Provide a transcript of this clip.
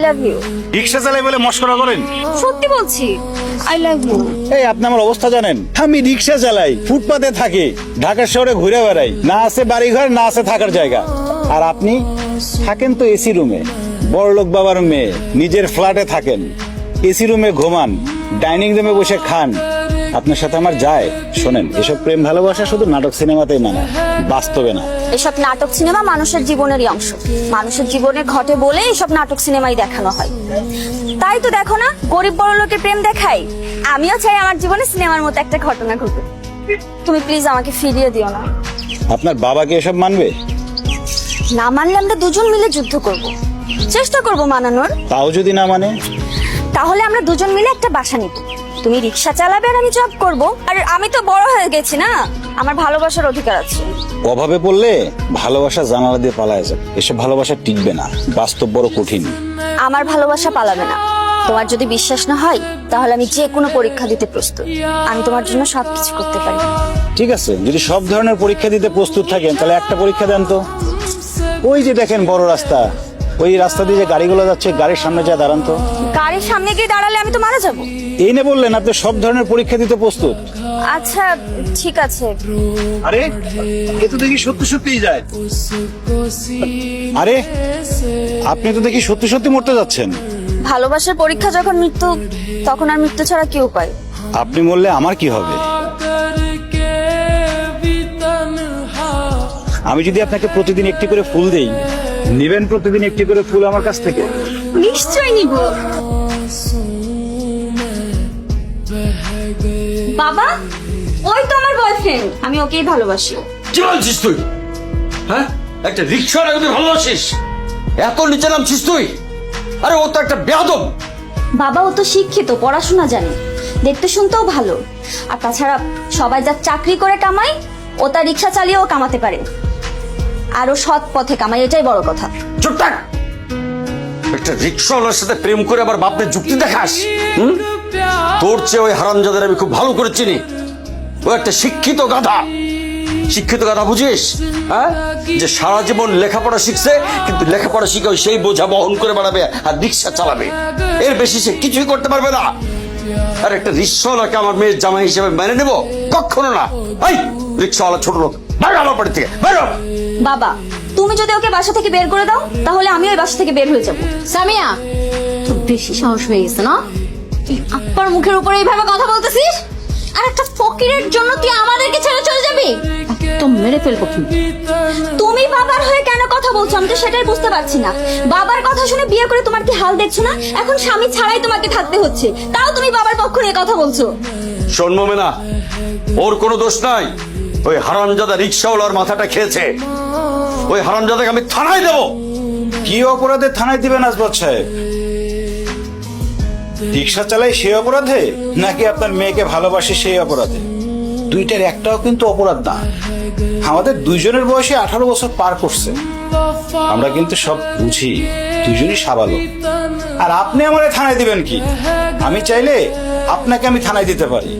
Love you. রিক্সা চালাই বলে মস্করা করেন? সত্যি বলছি, আই লাভ ইউ। এই আপনি আমার অবস্থা জানেন? আমি রিক্সা চালাই, ফুটপাতে থাকি, ঢাকা শহরে ঘুরে বেড়াই, না আছে বাড়ি ঘর, না আছে থাকার জায়গা। আর আপনি থাকেন তো এসি রুমে, বড়লোক বাবার মেয়ে, নিজের ফ্ল্যাটে থাকেন, এসি রুমে ঘুমান, ডাইনিং রুমে বসে খান। আপনার সাথে আমার যায়? শোনেন, এসব প্রেম ভালোবাসা শুধু নাটক সিনেমাতেই মানায়, বাস্তবে না। এসব নাটক সিনেমা মানুষের জীবনেরই অংশ, মানুষের জীবনে ঘটে বলে এসব নাটক সিনেমাই দেখানো হয়। তাই তো দেখো না, গরিব বড় লোকের প্রেম দেখাই। আমিও চাই আমার জীবনে সিনেমার মতো একটা ঘটনা ঘটুক। তুমি প্লিজ আমাকে ফিরিয়ে দিও না। আপনার বাবাকে এসব মানবে? না মানলে আমরা দুজন মিলে যুদ্ধ করব, চেষ্টা করব মানানোর। তাও যদি না মানে? তাহলে আমরা দুজন মিলে একটা বাসা নিব, তুমি রিক্সা চালাবে আর আমি জব করব। আর আমি তো বড় হয়ে গেছি না, আমার ভালোবাসার অধিকার আছে। অভাবে পড়লে ভালোবাসা জানালা দিয়ে পালায় যাবে, এসব ভালোবাসা টিকবে না, বাস্তব বড় কঠিন। আমার ভালোবাসা পালাবে না। তোমার যদি বিশ্বাস না হয় তাহলে আমি যে কোনো পরীক্ষা দিতে প্রস্তুত। আমি তোমার জন্য সবকিছু করতে পারি। ঠিক আছে, যদি সব ধরনের পরীক্ষা দিতে প্রস্তুত থাকেন তাহলে একটা পরীক্ষা দেন তো। ওই যে দেখেন বড় রাস্তা, ওই রাস্তা দিয়ে যে গাড়িগুলো যাচ্ছে, গাড়ির সামনে যা দাঁড়ান তো। গাড়ির সামনে গিয়ে দাঁড়ালে আমি তো মারা যাব। এই না বললেন আপনি সব ধরনের পরীক্ষা দিতে প্রস্তুত? আচ্ছা ঠিক আছে। আরে এ তো দেখি সত্যি সত্যিই যায়। আরে আপনি তো দেখি সত্যি সত্যি মরতে যাচ্ছেন। ভালোবাসার পরীক্ষা যখন মৃত্যু, তখন আর মৃত্যু ছাড়া কি উপায়? আপনি মরলে আমার কি হবে? আমি যদি আপনাকে প্রতিদিন একটি করে ফুল দেই, নেবেন প্রতিদিন একটি করে ফুল আমার কাছ থেকে? নিশ্চয়ই নিব। বাবা, ওই তো আমার বয়ফ্রেন্ড, আমি ওকেই ভালোবাসি। কি বলছিস তুই? হ্যাঁ, একটা রিক্সার আগে ভালোবাসিস? এত নিচে নামছিস তুই? আরে ও তো একটা বেয়াদব। বাবা, ও তো শিক্ষিত, পড়াশোনা জানে, দেখতে শুনতেও ভালো। আর তাছাড়া সবাই যা চাকরি করে কামায়, ও তার রিক্সা চালিয়েও কামাতে পারে। আর ও সৎ পথে কামায়, এটাই বড় কথা। চুপ থাক। একটা রিক্সাওয়ালার সাথে প্রেম করে আবার বাপের যুক্তি দেখাস? তোর চেয়ে ওই হারামজাদের আমি খুব ভালো করে চিনি। ও একটা শিক্ষিত গাধা। শিক্ষিত গাধা বুঝিস? হ্যাঁ, যে সারা জীবন লেখাপড়া শিখছে, কিন্তু লেখাপড়া শিখে ওই সেই বোঝা বহন করে বেড়াবে আর রিক্সা চালাবে। এর বেশি সে কিছুই করতে পারবে না। আর একটা রিক্সাওয়ালাকে আমার মেয়ের জামাই হিসেবে মেনে নেব? কখনো না। এই রিক্সাওয়ালা ছোট লোক, বাইরে আমার বাড়ি থেকে বাইরে। বাবা, তুমি যদি ওকে বাসা থেকে বের করে দাও, তাহলে আমিও ওই বাসা থেকে বের হয়ে যাব। সামিয়া, তোর বেশি সাহস হয়ে গেছে না? তুই আপ্পার মুখের উপরে এইভাবে কথা বলতেছিস? আর একটা ফকিরের জন্য তুই আমাদেরকে ছেড়ে চলে যাবি? তো মেরে ফেলবো কিন্তু। তুমি বাবার হয়ে কেন কথা বলছো? আমি তো সেটাই বুঝতে পারছি না। বাবার কথা শুনে বিয়ে করে তোমার কি হাল দেখছো না? এখন স্বামী ছাড়াই তোমাকে থাকতে হচ্ছে, তাও তুমি বাবার পক্ষ নিয়ে কথা বলছো। শোন মোমেনা, ওর কোনো দোষ নাই। ওই হারামজাদা রিক্সাওয়ালার মাথাটা খেয়েছে। ওই হারামজাদাকে আমি থানায় দেবো। কি অপরাধে থানায় দিবেন আসবাদ সাহেব? রিক্সা চালাই সেই অপরাধে, নাকি আপনার মেয়েকে ভালোবাসে সেই অপরাধে? দুইটার একটাও কিন্তু অপরাধ না। আমাদের দুইজনের বয়সে 18 বছর পার করছে, আমরা কিন্তু সব বুঝি, দুইজনই সাবালক। আর আপনি আমারে থানায় দিবেন কি? আমি চাইলে আপনাকে আমি থানায় দিতে পারি।